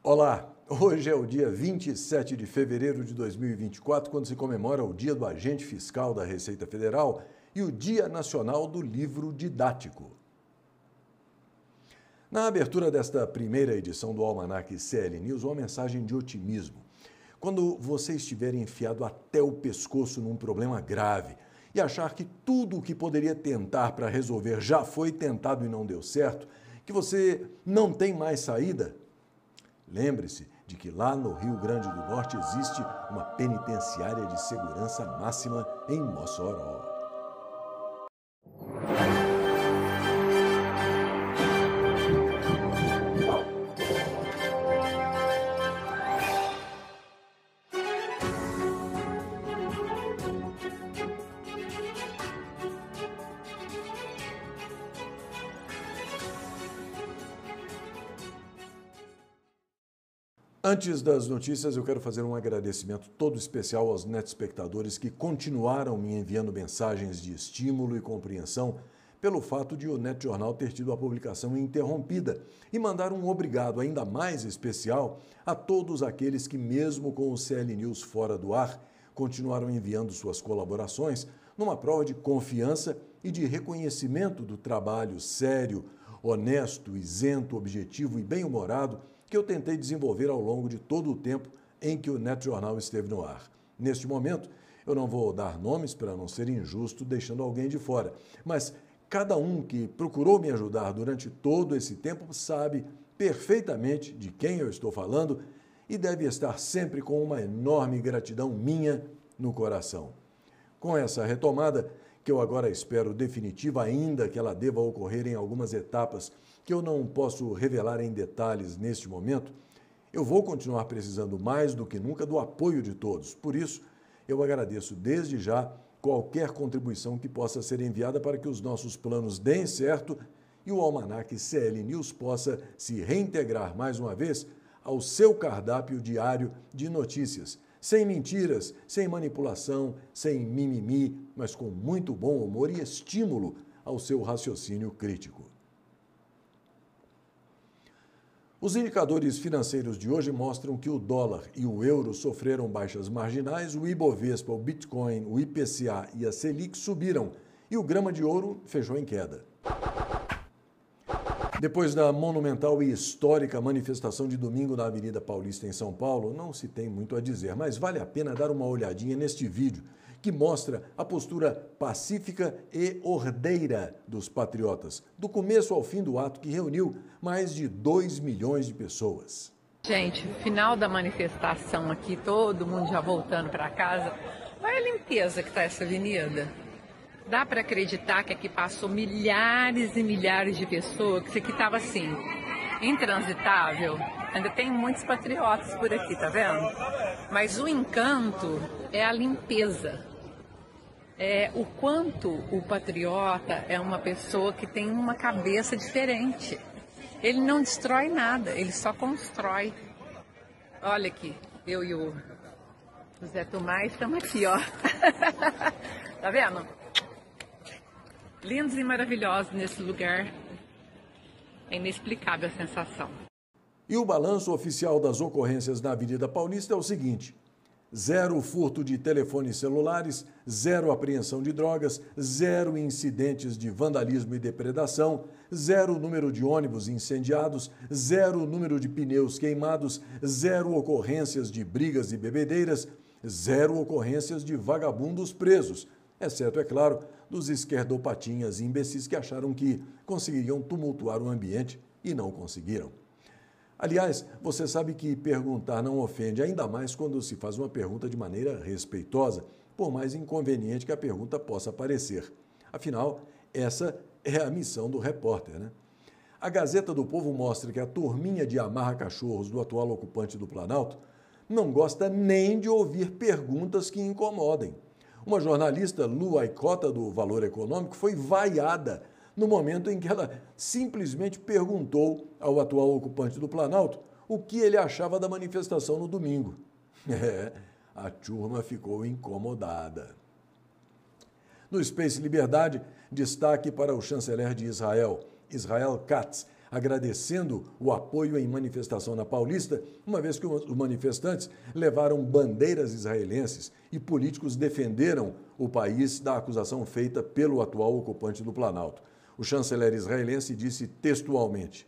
Olá, hoje é o dia 27 de fevereiro de 2024, quando se comemora o Dia do Agente Fiscal da Receita Federal e o Dia Nacional do Livro Didático. Na abertura desta primeira edição do Almanac CL News, uma mensagem de otimismo. Quando você estiver enfiado até o pescoço num problema grave e achar que tudo o que poderia tentar para resolver já foi tentado e não deu certo, que você não tem mais saída, lembre-se de que lá no Rio Grande do Norte existe uma penitenciária de segurança máxima em Mossoró. Antes das notícias, eu quero fazer um agradecimento todo especial aos netespectadores que continuaram me enviando mensagens de estímulo e compreensão pelo fato de o NetJornal ter tido a publicação interrompida e mandar um obrigado ainda mais especial a todos aqueles que, mesmo com o CL News fora do ar, continuaram enviando suas colaborações numa prova de confiança e de reconhecimento do trabalho sério, honesto, isento, objetivo e bem-humorado que eu tentei desenvolver ao longo de todo o tempo em que o NetJornal esteve no ar. Neste momento, eu não vou dar nomes para não ser injusto, deixando alguém de fora, mas cada um que procurou me ajudar durante todo esse tempo sabe perfeitamente de quem eu estou falando e deve estar sempre com uma enorme gratidão minha no coração. Com essa retomada, que eu agora espero definitiva, ainda que ela deva ocorrer em algumas etapas que eu não posso revelar em detalhes neste momento, eu vou continuar precisando mais do que nunca do apoio de todos. Por isso, eu agradeço desde já qualquer contribuição que possa ser enviada para que os nossos planos deem certo e o Almanac CL News possa se reintegrar mais uma vez ao seu cardápio diário de notícias, sem mentiras, sem manipulação, sem mimimi, mas com muito bom humor e estímulo ao seu raciocínio crítico. Os indicadores financeiros de hoje mostram que o dólar e o euro sofreram baixas marginais, o Ibovespa, o Bitcoin, o IPCA e a Selic subiram e o grama de ouro fechou em queda. Depois da monumental e histórica manifestação de domingo na Avenida Paulista, em São Paulo, não se tem muito a dizer, mas vale a pena dar uma olhadinha neste vídeo que mostra a postura pacífica e ordeira dos patriotas, do começo ao fim do ato que reuniu mais de 2 milhões de pessoas. Gente, final da manifestação aqui, todo mundo já voltando para casa. Olha a limpeza que está essa avenida. Dá para acreditar que aqui passou milhares e milhares de pessoas, que isso aqui estava assim, intransitável. Ainda tem muitos patriotas por aqui, tá vendo? Mas o encanto é a limpeza. É o quanto o patriota é uma pessoa que tem uma cabeça diferente. Ele não destrói nada, ele só constrói. Olha aqui, eu e o Zé Tomás estamos aqui, ó. Tá vendo? Lindos e maravilhosos nesse lugar. É inexplicável a sensação. E o balanço oficial das ocorrências na Avenida Paulista é o seguinte: 0 furto de telefones celulares, 0 apreensão de drogas, 0 incidentes de vandalismo e depredação, 0 número de ônibus incendiados, 0 número de pneus queimados, 0 ocorrências de brigas e bebedeiras, 0 ocorrências de vagabundos presos, exceto, é claro, dos esquerdopatinhas e imbecis que acharam que conseguiriam tumultuar o ambiente e não conseguiram. Aliás, você sabe que perguntar não ofende, ainda mais quando se faz uma pergunta de maneira respeitosa, por mais inconveniente que a pergunta possa parecer. Afinal, essa é a missão do repórter, né? A Gazeta do Povo mostra que a turminha de amarra-cachorros do atual ocupante do Planalto não gosta nem de ouvir perguntas que incomodem. Uma jornalista, Lu Aicota, do Valor Econômico, foi vaiada no momento em que ela simplesmente perguntou ao atual ocupante do Planalto o que ele achava da manifestação no domingo. A turma ficou incomodada. No Space Liberdade, destaque para o chanceler de Israel, Israel Katz, agradecendo o apoio em manifestação na Paulista, uma vez que os manifestantes levaram bandeiras israelenses e políticos defenderam o país da acusação feita pelo atual ocupante do Planalto. O chanceler israelense disse textualmente: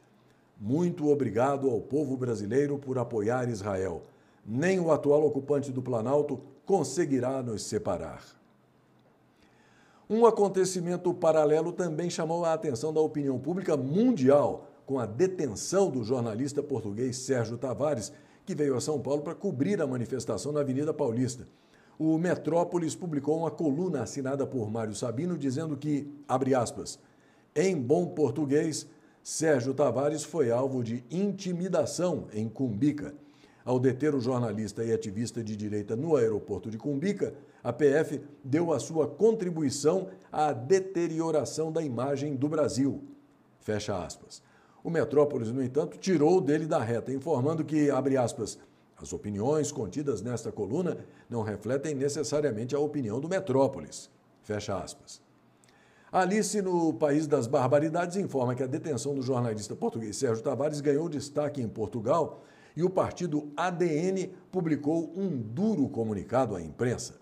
"Muito obrigado ao povo brasileiro por apoiar Israel. Nem o atual ocupante do Planalto conseguirá nos separar." Um acontecimento paralelo também chamou a atenção da opinião pública mundial, com a detenção do jornalista português Sérgio Tavares, que veio a São Paulo para cobrir a manifestação na Avenida Paulista. O Metrópolis publicou uma coluna assinada por Mário Sabino dizendo que, abre aspas, em bom português, Sérgio Tavares foi alvo de intimidação em Cumbica. Ao deter o jornalista e ativista de direita no aeroporto de Cumbica, a PF deu a sua contribuição à deterioração da imagem do Brasil. Fecha aspas. O Metrópolis, no entanto, tirou dele da reta, informando que, abre aspas, as opiniões contidas nesta coluna não refletem necessariamente a opinião do Metrópolis. Fecha aspas. Alice, no País das Barbaridades, informa que a detenção do jornalista português Sérgio Tavares ganhou destaque em Portugal e o partido ADN publicou um duro comunicado à imprensa.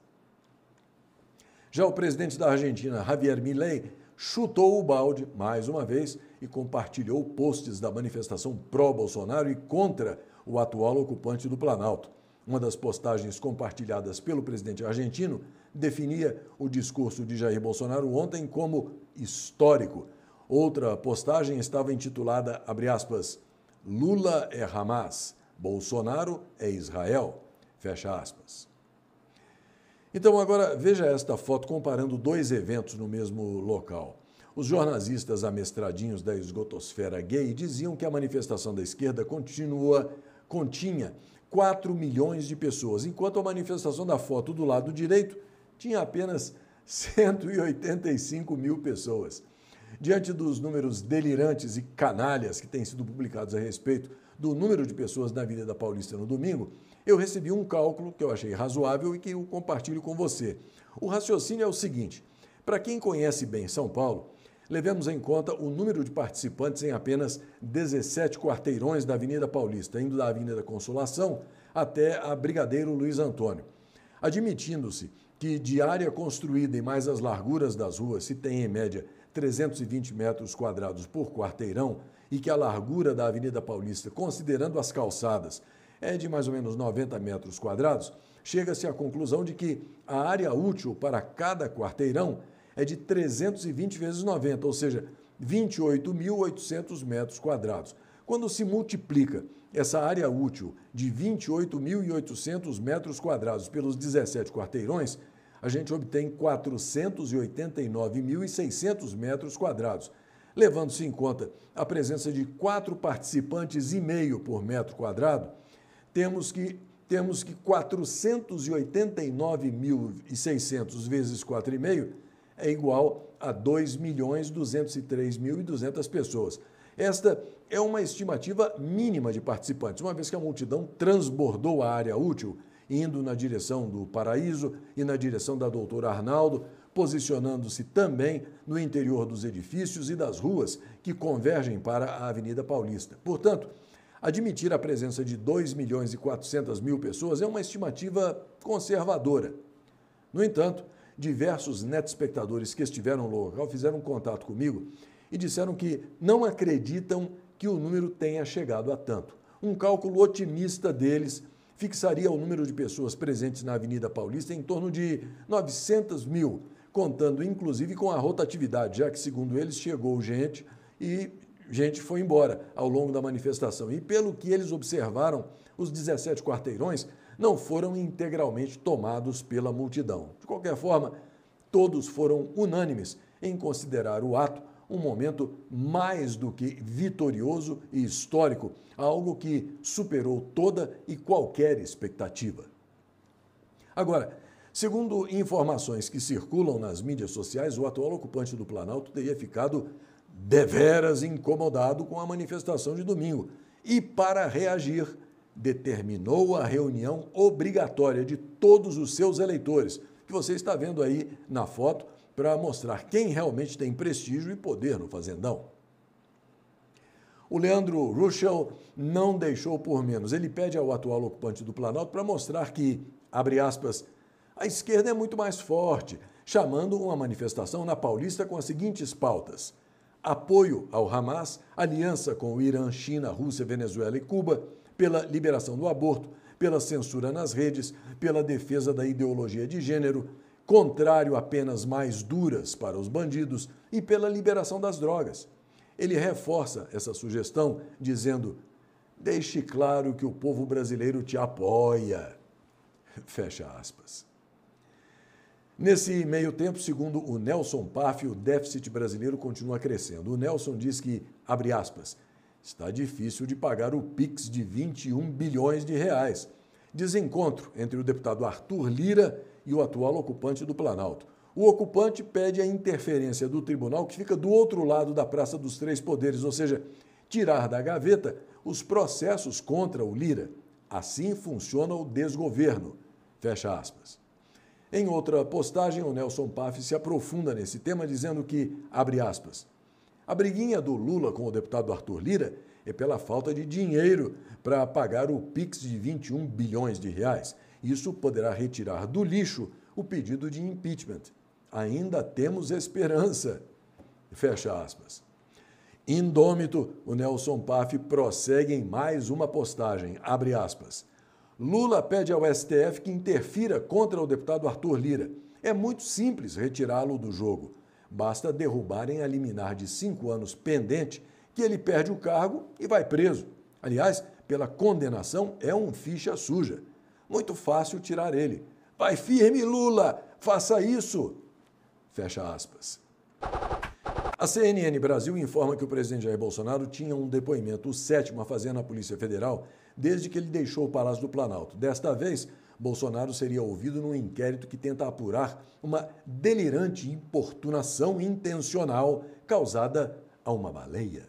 Já o presidente da Argentina, Javier Milei, chutou o balde, mais uma vez, e compartilhou posts da manifestação pró-Bolsonaro e contra o atual ocupante do Planalto. Uma das postagens compartilhadas pelo presidente argentino definia o discurso de Jair Bolsonaro ontem como histórico. Outra postagem estava intitulada, abre aspas, Lula é Hamas, Bolsonaro é Israel, fecha aspas. Então agora veja esta foto comparando dois eventos no mesmo local. Os jornalistas amestradinhos da esgotosfera gay diziam que a manifestação da esquerda continha 4 milhões de pessoas, enquanto a manifestação da foto do lado direito tinha apenas 185 mil pessoas. Diante dos números delirantes e canalhas que têm sido publicados a respeito do número de pessoas na Avenida Paulista no domingo, eu recebi um cálculo que eu achei razoável e que eu compartilho com você. O raciocínio é o seguinte: para quem conhece bem São Paulo, levemos em conta o número de participantes em apenas 17 quarteirões da Avenida Paulista, indo da Avenida Consolação até a Brigadeiro Luiz Antônio. Admitindo-se que de área construída e mais as larguras das ruas se tem, em média, 320 metros quadrados por quarteirão e que a largura da Avenida Paulista, considerando as calçadas, é de mais ou menos 90 metros quadrados, chega-se à conclusão de que a área útil para cada quarteirão é de 320 vezes 90, ou seja, 28.800 metros quadrados. Quando se multiplica essa área útil de 28.800 metros quadrados pelos 17 quarteirões, a gente obtém 489.600 metros quadrados. Levando-se em conta a presença de 4 participantes e meio por metro quadrado, temos que 489.600 vezes 4,5 é igual a 2.203.200 pessoas. Esta é uma estimativa mínima de participantes, uma vez que a multidão transbordou a área útil, indo na direção do Paraíso e na direção da Doutora Arnaldo, posicionando-se também no interior dos edifícios e das ruas que convergem para a Avenida Paulista. Portanto, admitir a presença de 2.400.000 pessoas é uma estimativa conservadora. No entanto, diversos netespectadores que estiveram no local fizeram contato comigo e disseram que não acreditam que o número tenha chegado a tanto. Um cálculo otimista deles fixaria o número de pessoas presentes na Avenida Paulista em torno de 900.000, contando inclusive com a rotatividade, já que, segundo eles, chegou gente e gente foi embora ao longo da manifestação. E pelo que eles observaram, os 17 quarteirões não foram integralmente tomados pela multidão. De qualquer forma, todos foram unânimes em considerar o ato um momento mais do que vitorioso e histórico, algo que superou toda e qualquer expectativa. Agora, segundo informações que circulam nas mídias sociais, o atual ocupante do Planalto teria ficado deveras incomodado com a manifestação de domingo e, para reagir, determinou a reunião obrigatória de todos os seus eleitores, que você está vendo aí na foto, para mostrar quem realmente tem prestígio e poder no Fazendão. O Leandro Ruschel não deixou por menos. Ele pede ao atual ocupante do Planalto para mostrar que, abre aspas, a esquerda é muito mais forte, chamando uma manifestação na Paulista com as seguintes pautas: apoio ao Hamas, aliança com o Irã, China, Rússia, Venezuela e Cuba, pela liberação do aborto, pela censura nas redes, pela defesa da ideologia de gênero, contrário a penas mais duras para os bandidos e pela liberação das drogas. Ele reforça essa sugestão dizendo: deixe claro que o povo brasileiro te apoia. Fecha aspas. Nesse meio tempo, segundo o Nelson Paf, o déficit brasileiro continua crescendo. O Nelson diz que, abre aspas, está difícil de pagar o PIX de 21 bilhões de reais. Desencontro entre o deputado Arthur Lira e o atual ocupante do Planalto. O ocupante pede a interferência do tribunal que fica do outro lado da Praça dos Três Poderes, ou seja, tirar da gaveta os processos contra o Lira. Assim funciona o desgoverno. Fecha aspas. Em outra postagem, o Nelson Paf se aprofunda nesse tema dizendo que, abre aspas, a briguinha do Lula com o deputado Arthur Lira é pela falta de dinheiro para pagar o PIX de 21 bilhões de reais. Isso poderá retirar do lixo o pedido de impeachment. Ainda temos esperança. Fecha aspas. Indômito, o Nelson Paf prossegue em mais uma postagem, abre aspas. Lula pede ao STF que interfira contra o deputado Arthur Lira. É muito simples retirá-lo do jogo. Basta derrubarem a liminar de 5 anos pendente, que ele perde o cargo e vai preso. Aliás, pela condenação, é um ficha suja. Muito fácil tirar ele. Vai firme, Lula! Faça isso! Fecha aspas. A CNN Brasil informa que o presidente Jair Bolsonaro tinha um depoimento, o 7º, a fazer na Polícia Federal, desde que ele deixou o Palácio do Planalto. Desta vez, Bolsonaro seria ouvido num inquérito que tenta apurar uma delirante importunação intencional causada a uma baleia.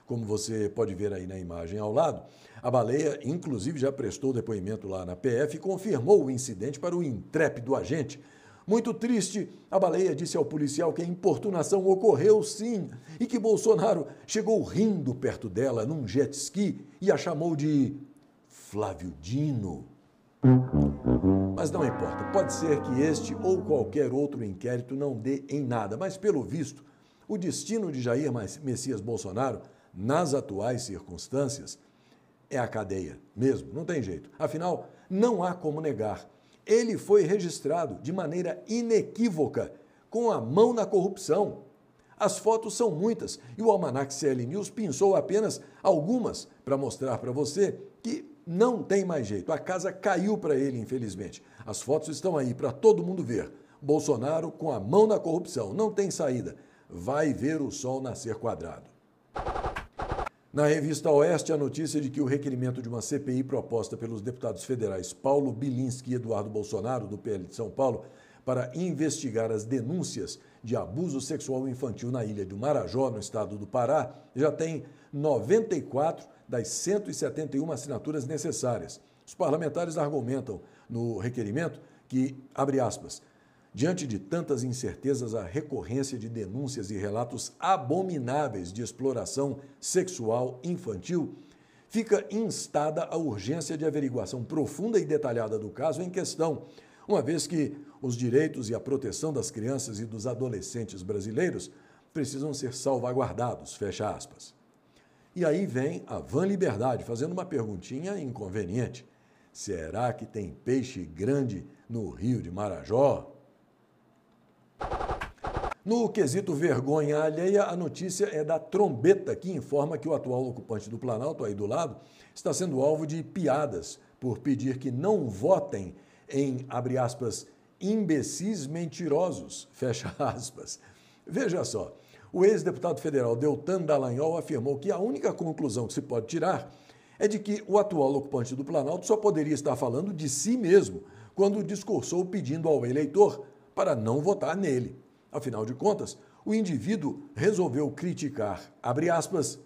Como você pode ver aí na imagem ao lado, a baleia, inclusive, já prestou depoimento lá na PF e confirmou o incidente para o intrépido agente. Muito triste, a baleia disse ao policial que a importunação ocorreu sim e que Bolsonaro chegou rindo perto dela num jet ski e a chamou de Flávio Dino. Mas não importa, pode ser que este ou qualquer outro inquérito não dê em nada, mas pelo visto, o destino de Jair Messias Bolsonaro, nas atuais circunstâncias, é a cadeia mesmo, não tem jeito. Afinal, não há como negar. Ele foi registrado de maneira inequívoca, com a mão na corrupção. As fotos são muitas e o Almanac CL News pinçou apenas algumas para mostrar para você que não tem mais jeito. A casa caiu para ele, infelizmente. As fotos estão aí para todo mundo ver. Bolsonaro com a mão na corrupção. Não tem saída. Vai ver o sol nascer quadrado. Na revista Oeste, a notícia de que o requerimento de uma CPI proposta pelos deputados federais Paulo Bilinski e Eduardo Bolsonaro, do PL de São Paulo, para investigar as denúncias de abuso sexual infantil na ilha do Marajó, no estado do Pará, já tem 94 das 171 assinaturas necessárias. Os parlamentares argumentam no requerimento que, abre aspas, diante de tantas incertezas, a recorrência de denúncias e relatos abomináveis de exploração sexual infantil, fica instada a urgência de averiguação profunda e detalhada do caso em questão, uma vez que os direitos e a proteção das crianças e dos adolescentes brasileiros precisam ser salvaguardados, fecha aspas. E aí vem a Van Liberdade fazendo uma perguntinha inconveniente. Será que tem peixe grande no Rio de Marajó? No quesito vergonha alheia, a notícia é da Trombeta, que informa que o atual ocupante do Planalto, aí do lado, está sendo alvo de piadas por pedir que não votem em, abre aspas, imbecis mentirosos, fecha aspas. Veja só, o ex-deputado federal Deltan Dallagnol afirmou que a única conclusão que se pode tirar é de que o atual ocupante do Planalto só poderia estar falando de si mesmo quando discursou pedindo ao eleitor para não votar nele. Afinal de contas, o indivíduo resolveu criticar, abre aspas,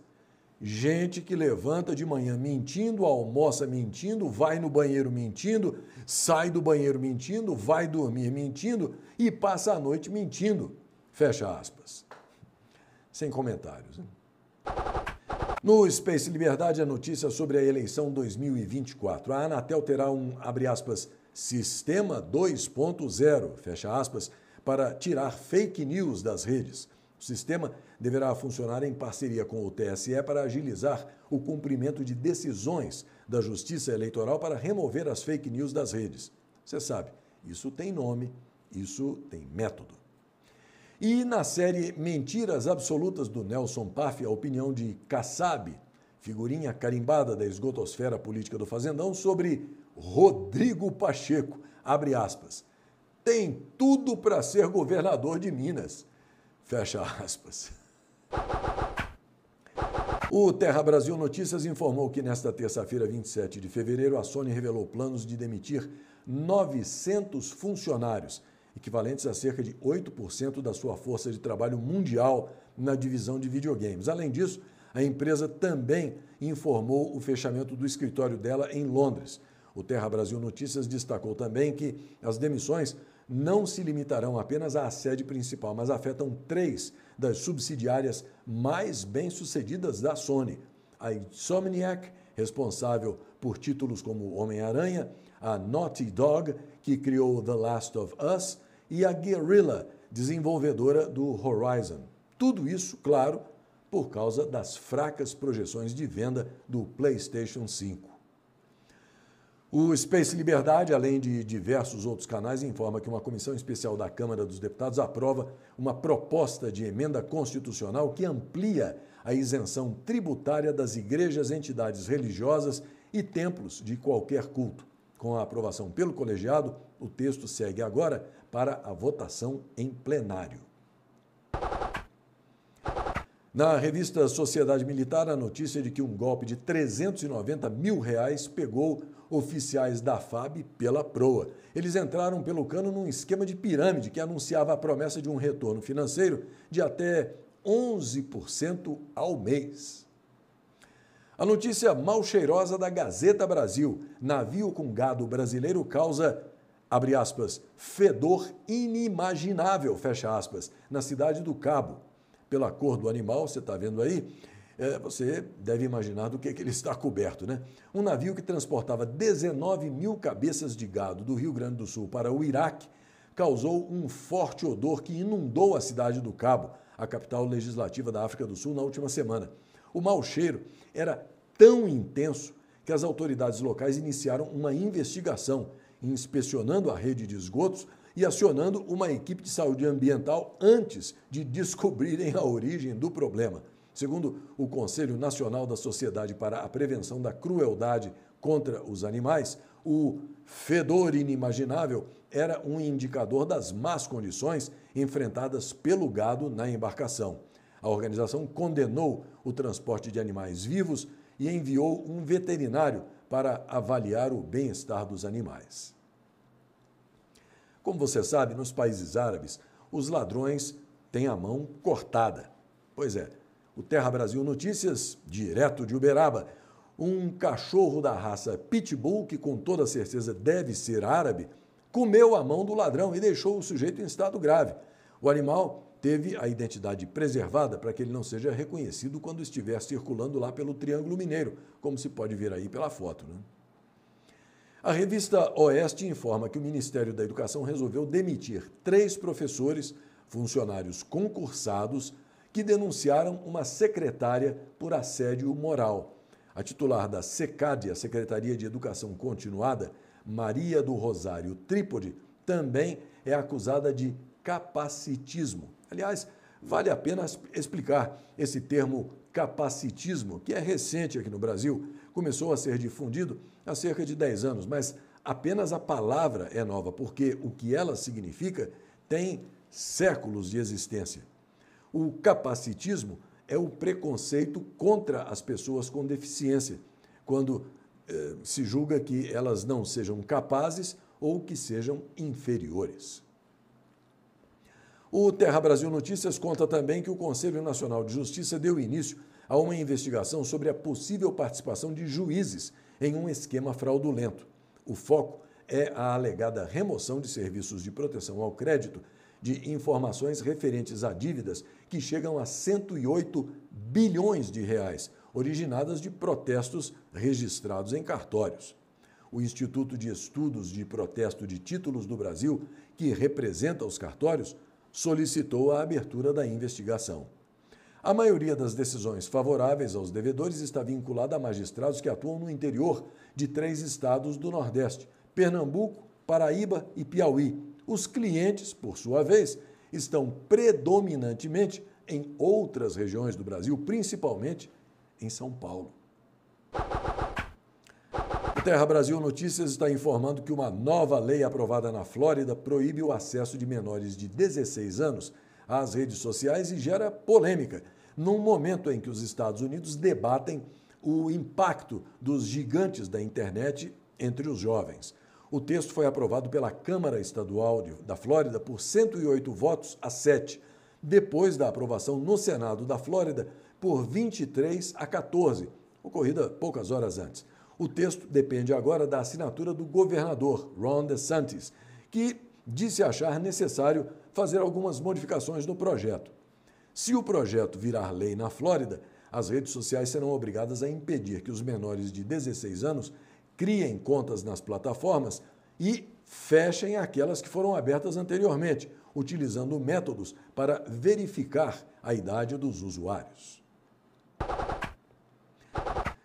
gente que levanta de manhã mentindo, almoça mentindo, vai no banheiro mentindo, sai do banheiro mentindo, vai dormir mentindo e passa a noite mentindo. Fecha aspas. Sem comentários. Hein? No Space Liberdade, a notícia sobre a eleição 2024. A Anatel terá um, abre aspas, sistema 2.0, fecha aspas, para tirar fake news das redes. O sistema deverá funcionar em parceria com o TSE para agilizar o cumprimento de decisões da Justiça Eleitoral para remover as fake news das redes. Você sabe, isso tem nome, isso tem método. E na série Mentiras Absolutas do Nelson Paf, a opinião de Kassab, figurinha carimbada da esgotosfera política do Fazendão, sobre Rodrigo Pacheco, abre aspas, tem tudo para ser governador de Minas, fecha aspas. O Terra Brasil Notícias informou que nesta terça-feira, 27 de fevereiro, a Sony revelou planos de demitir 900 funcionários, equivalentes a cerca de 8% da sua força de trabalho mundial na divisão de videogames. Além disso, a empresa também informou o fechamento do escritório dela em Londres. O Terra Brasil Notícias destacou também que as demissões não se limitarão apenas à sede principal, mas afetam 3 das subsidiárias mais bem-sucedidas da Sony. A Insomniac, responsável por títulos como Homem-Aranha, a Naughty Dog, que criou The Last of Us, e a Guerrilla, desenvolvedora do Horizon. Tudo isso, claro, por causa das fracas projeções de venda do PlayStation 5. O Space Liberdade, além de diversos outros canais, informa que uma comissão especial da Câmara dos Deputados aprova uma proposta de emenda constitucional que amplia a isenção tributária das igrejas, entidades religiosas e templos de qualquer culto. Com a aprovação pelo colegiado, o texto segue agora para a votação em plenário. Na revista Sociedade Militar, a notícia de que um golpe de R$390 mil pegou oficiais da FAB pela proa. Eles entraram pelo cano num esquema de pirâmide que anunciava a promessa de um retorno financeiro de até 11% ao mês. A notícia mal cheirosa da Gazeta Brasil. Navio com gado brasileiro causa, abre aspas, fedor inimaginável, fecha aspas, na cidade do Cabo. Pela cor do animal, você está vendo aí, você deve imaginar do que ele está coberto, né? Um navio que transportava 19 mil cabeças de gado do Rio Grande do Sul para o Iraque causou um forte odor que inundou a cidade do Cabo, a capital legislativa da África do Sul, na última semana. O mau cheiro era tão intenso que as autoridades locais iniciaram uma investigação, inspecionando a rede de esgotos e acionando uma equipe de saúde ambiental antes de descobrirem a origem do problema. Segundo o Conselho Nacional da Sociedade para a Prevenção da Crueldade contra os Animais, o fedor inimaginável era um indicador das más condições enfrentadas pelo gado na embarcação. A organização condenou o transporte de animais vivos e enviou um veterinário para avaliar o bem-estar dos animais. Como você sabe, nos países árabes, os ladrões têm a mão cortada. Pois é, o Terra Brasil Notícias, direto de Uberaba, um cachorro da raça Pitbull, que com toda certeza deve ser árabe, comeu a mão do ladrão e deixou o sujeito em estado grave. O animal teve a identidade preservada para que ele não seja reconhecido quando estiver circulando lá pelo Triângulo Mineiro, como se pode ver aí pela foto, né? A revista Oeste informa que o Ministério da Educação resolveu demitir 3 professores, funcionários concursados, que denunciaram uma secretária por assédio moral. A titular da SECAD, a Secretaria de Educação Continuada, Maria do Rosário Trípode, também é acusada de capacitismo. Aliás, vale a pena explicar esse termo capacitismo, que é recente aqui no Brasil, começou a ser difundido há cerca de 10 anos, mas apenas a palavra é nova, porque o que ela significa tem séculos de existência. O capacitismo é o preconceito contra as pessoas com deficiência, quando se julga que elas não sejam capazes ou que sejam inferiores. O Terra Brasil Notícias conta também que o Conselho Nacional de Justiça deu início a uma investigação sobre a possível participação de juízes em um esquema fraudulento. O foco é a alegada remoção de serviços de proteção ao crédito de informações referentes a dívidas que chegam a 108 bilhões de reais, originadas de protestos registrados em cartórios. O Instituto de Estudos de Protesto de Títulos do Brasil, que representa os cartórios, solicitou a abertura da investigação. A maioria das decisões favoráveis aos devedores está vinculada a magistrados que atuam no interior de 3 estados do Nordeste: Pernambuco, Paraíba e Piauí. Os clientes, por sua vez, estão predominantemente em outras regiões do Brasil, principalmente em São Paulo. O Terra Brasil Notícias está informando que uma nova lei aprovada na Flórida proíbe o acesso de menores de 16 anos às redes sociais e gera polêmica, num momento em que os Estados Unidos debatem o impacto dos gigantes da internet entre os jovens. O texto foi aprovado pela Câmara Estadual da Flórida por 108 votos a 7, depois da aprovação no Senado da Flórida por 23 a 14, ocorrida poucas horas antes. O texto depende agora da assinatura do governador Ron DeSantis, que disse achar necessário fazer algumas modificações no projeto. Se o projeto virar lei na Flórida, as redes sociais serão obrigadas a impedir que os menores de 16 anos criem contas nas plataformas e fechem aquelas que foram abertas anteriormente, utilizando métodos para verificar a idade dos usuários.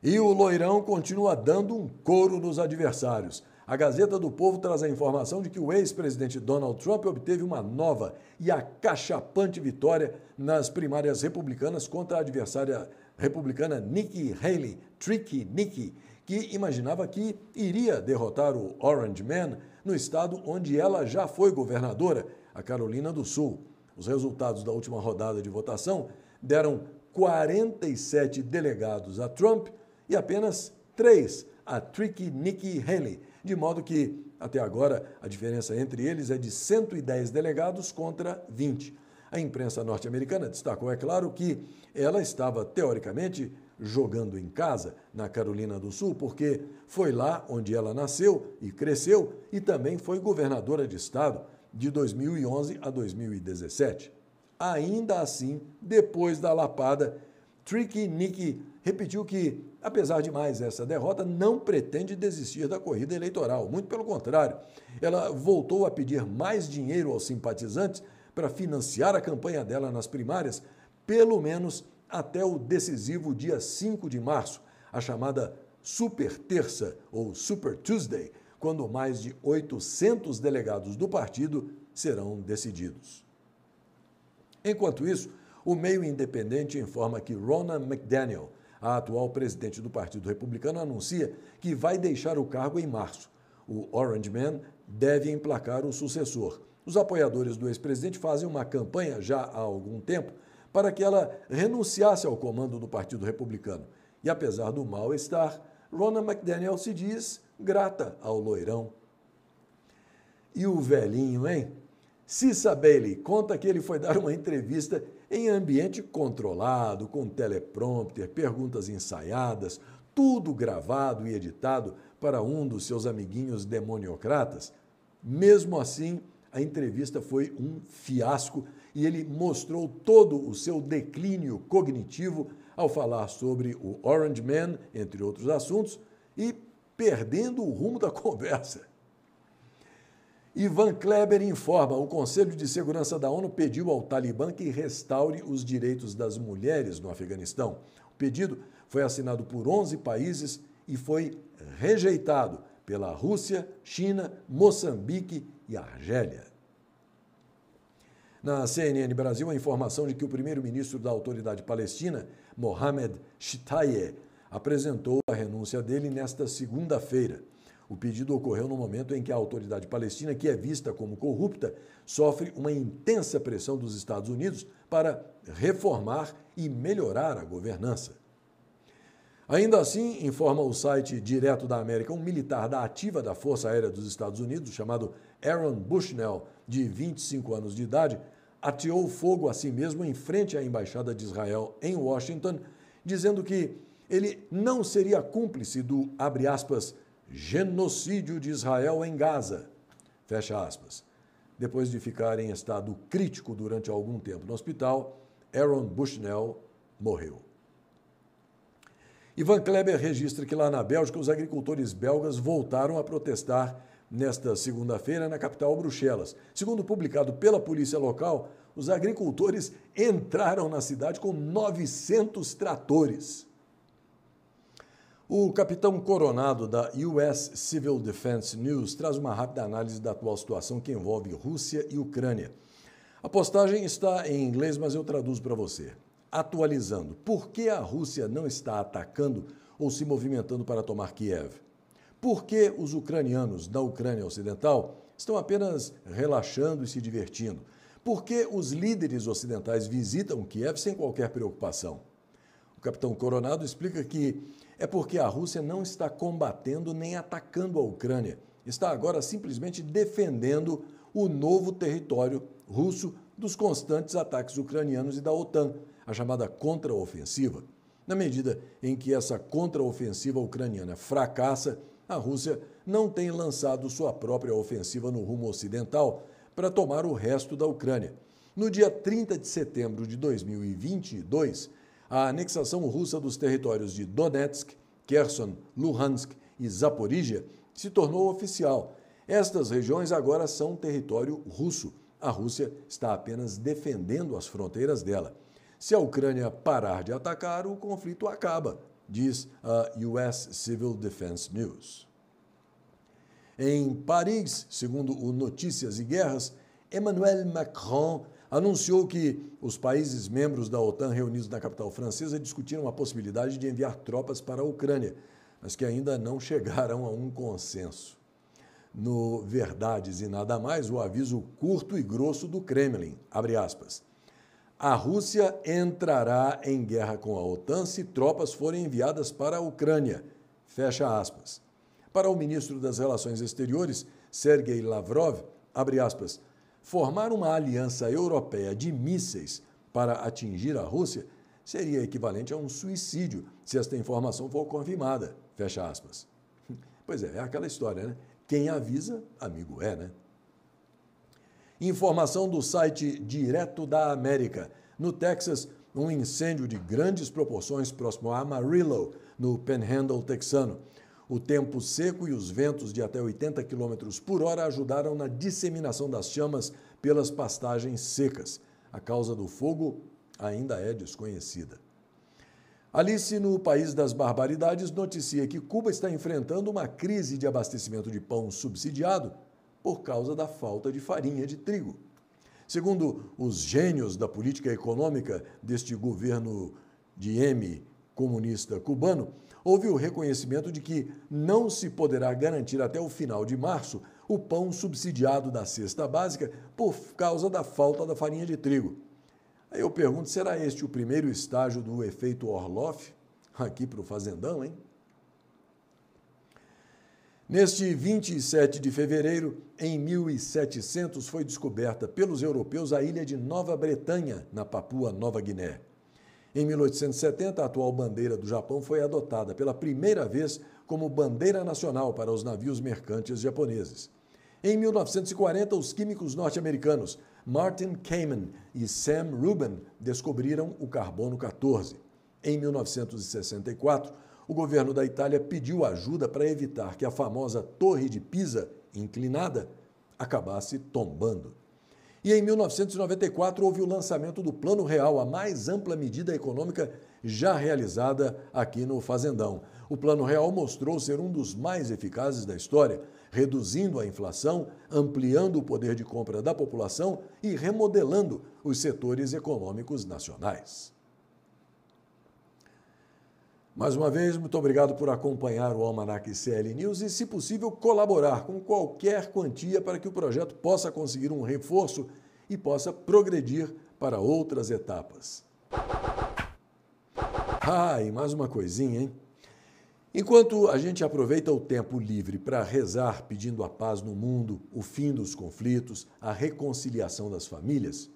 E o Loirão continua dando um couro nos adversários. A Gazeta do Povo traz a informação de que o ex-presidente Donald Trump obteve uma nova e acachapante vitória nas primárias republicanas contra a adversária republicana Nikki Haley, Tricky Nikki, que imaginava que iria derrotar o Orange Man no estado onde ela já foi governadora, a Carolina do Sul. Os resultados da última rodada de votação deram 47 delegados a Trump e apenas 3 a Tricky Nikki Haley, de modo que, até agora, a diferença entre eles é de 110 delegados contra 20. A imprensa norte-americana destacou, é claro, que ela estava, teoricamente, jogando em casa, na Carolina do Sul, porque foi lá onde ela nasceu e cresceu e também foi governadora de estado de 2011 a 2017. Ainda assim, depois da lapada, Tricky Nikki repetiu que, apesar de mais essa derrota, não pretende desistir da corrida eleitoral. Muito pelo contrário, ela voltou a pedir mais dinheiro aos simpatizantes para financiar a campanha dela nas primárias, pelo menos até o decisivo dia 5 de março, a chamada Super Terça ou Super Tuesday, quando mais de 800 delegados do partido serão decididos. Enquanto isso, o meio independente informa que Ronna McDaniel, a atual presidente do Partido Republicano, anuncia que vai deixar o cargo em março. O Orange Man deve emplacar o sucessor. Os apoiadores do ex-presidente fazem uma campanha já há algum tempo para que ela renunciasse ao comando do Partido Republicano. E apesar do mal-estar, Ronna McDaniel se diz grata ao Loirão. E o velhinho, hein? Cissa Bailey conta que ele foi dar uma entrevista em ambiente controlado, com teleprompter, perguntas ensaiadas, tudo gravado e editado para um dos seus amiguinhos demoniocratas. Mesmo assim, a entrevista foi um fiasco e ele mostrou todo o seu declínio cognitivo ao falar sobre o Orange Man, entre outros assuntos, e perdendo o rumo da conversa. Ivan Kleber informa: o Conselho de Segurança da ONU pediu ao Talibã que restaure os direitos das mulheres no Afeganistão. O pedido foi assinado por 11 países e foi rejeitado pela Rússia, China, Moçambique e Argélia. Na CNN Brasil, a informação de que o primeiro-ministro da Autoridade Palestina, Mohamed Shtayyeh, apresentou a renúncia dele nesta segunda-feira. O pedido ocorreu no momento em que a autoridade palestina, que é vista como corrupta, sofre uma intensa pressão dos Estados Unidos para reformar e melhorar a governança. Ainda assim, informa o site Direto da América, um militar da ativa da Força Aérea dos Estados Unidos, chamado Aaron Bushnell, de 25 anos de idade, ateou fogo a si mesmo em frente à Embaixada de Israel em Washington, dizendo que ele não seria cúmplice do, abre aspas, genocídio de Israel em Gaza, fecha aspas. Depois de ficar em estado crítico durante algum tempo no hospital, Aaron Bushnell morreu. Ivan Kleber registra que lá na Bélgica os agricultores belgas voltaram a protestar nesta segunda-feira na capital Bruxelas. Segundo publicado pela polícia local, os agricultores entraram na cidade com 900 tratores. O capitão Coronado da US Civil Defense News traz uma rápida análise da atual situação que envolve Rússia e Ucrânia. A postagem está em inglês, mas eu traduzo para você. Atualizando, por que a Rússia não está atacando ou se movimentando para tomar Kiev? Por que os ucranianos da Ucrânia Ocidental estão apenas relaxando e se divertindo? Por que os líderes ocidentais visitam Kiev sem qualquer preocupação? O capitão Coronado explica que é porque a Rússia não está combatendo nem atacando a Ucrânia. Está agora simplesmente defendendo o novo território russo dos constantes ataques ucranianos e da OTAN, a chamada contraofensiva. Na medida em que essa contraofensiva ucraniana fracassa, a Rússia não tem lançado sua própria ofensiva no rumo ocidental para tomar o resto da Ucrânia. No dia 30 de setembro de 2022, a anexação russa dos territórios de Donetsk, Kherson, Luhansk e Zaporíjia se tornou oficial. Estas regiões agora são território russo. A Rússia está apenas defendendo as fronteiras dela. Se a Ucrânia parar de atacar, o conflito acaba, diz a US Civil Defense News. Em Paris, segundo o Notícias e Guerras, Emmanuel Macron anunciou que os países membros da OTAN reunidos na capital francesa discutiram a possibilidade de enviar tropas para a Ucrânia, mas que ainda não chegaram a um consenso. No Verdades e Nada Mais, o aviso curto e grosso do Kremlin, abre aspas, a Rússia entrará em guerra com a OTAN se tropas forem enviadas para a Ucrânia, fecha aspas. Para o ministro das Relações Exteriores, Sergei Lavrov, abre aspas, formar uma aliança europeia de mísseis para atingir a Rússia seria equivalente a um suicídio se esta informação for confirmada, fecha aspas. Pois é aquela história, né? Quem avisa, amigo é, né? Informação do site Direto da América. No Texas, um incêndio de grandes proporções próximo a Amarillo, no Panhandle texano. O tempo seco e os ventos de até 80 km por hora ajudaram na disseminação das chamas pelas pastagens secas. A causa do fogo ainda é desconhecida. Alice, no País das Barbaridades, noticia que Cuba está enfrentando uma crise de abastecimento de pão subsidiado por causa da falta de farinha de trigo. Segundo os gênios da política econômica deste governo de M comunista cubano, houve o reconhecimento de que não se poderá garantir até o final de março o pão subsidiado da cesta básica por causa da falta da farinha de trigo. Aí eu pergunto, será este o primeiro estágio do efeito Orloff? Aqui para o fazendão, hein? Neste 27 de fevereiro, em 1700, foi descoberta pelos europeus a ilha de Nova Bretanha, na Papua Nova Guiné. Em 1870, a atual bandeira do Japão foi adotada pela primeira vez como bandeira nacional para os navios mercantes japoneses. Em 1940, os químicos norte-americanos Martin Kamen e Sam Rubin descobriram o carbono 14. Em 1964, o governo da Itália pediu ajuda para evitar que a famosa Torre de Pisa, inclinada, acabasse tombando. E em 1994 houve o lançamento do Plano Real, a mais ampla medida econômica já realizada aqui no Fazendão. O Plano Real mostrou ser um dos mais eficazes da história, reduzindo a inflação, ampliando o poder de compra da população e remodelando os setores econômicos nacionais. Mais uma vez, muito obrigado por acompanhar o Almanac CL News e, se possível, colaborar com qualquer quantia para que o projeto possa conseguir um reforço e possa progredir para outras etapas. E mais uma coisinha, hein? Enquanto a gente aproveita o tempo livre para rezar pedindo a paz no mundo, o fim dos conflitos, a reconciliação das famílias,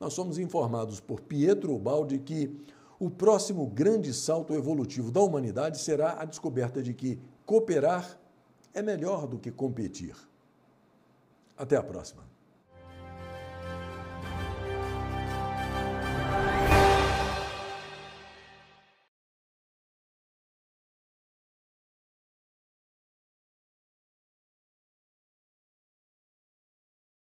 nós somos informados por Pietro Ubaldi que o próximo grande salto evolutivo da humanidade será a descoberta de que cooperar é melhor do que competir. Até a próxima.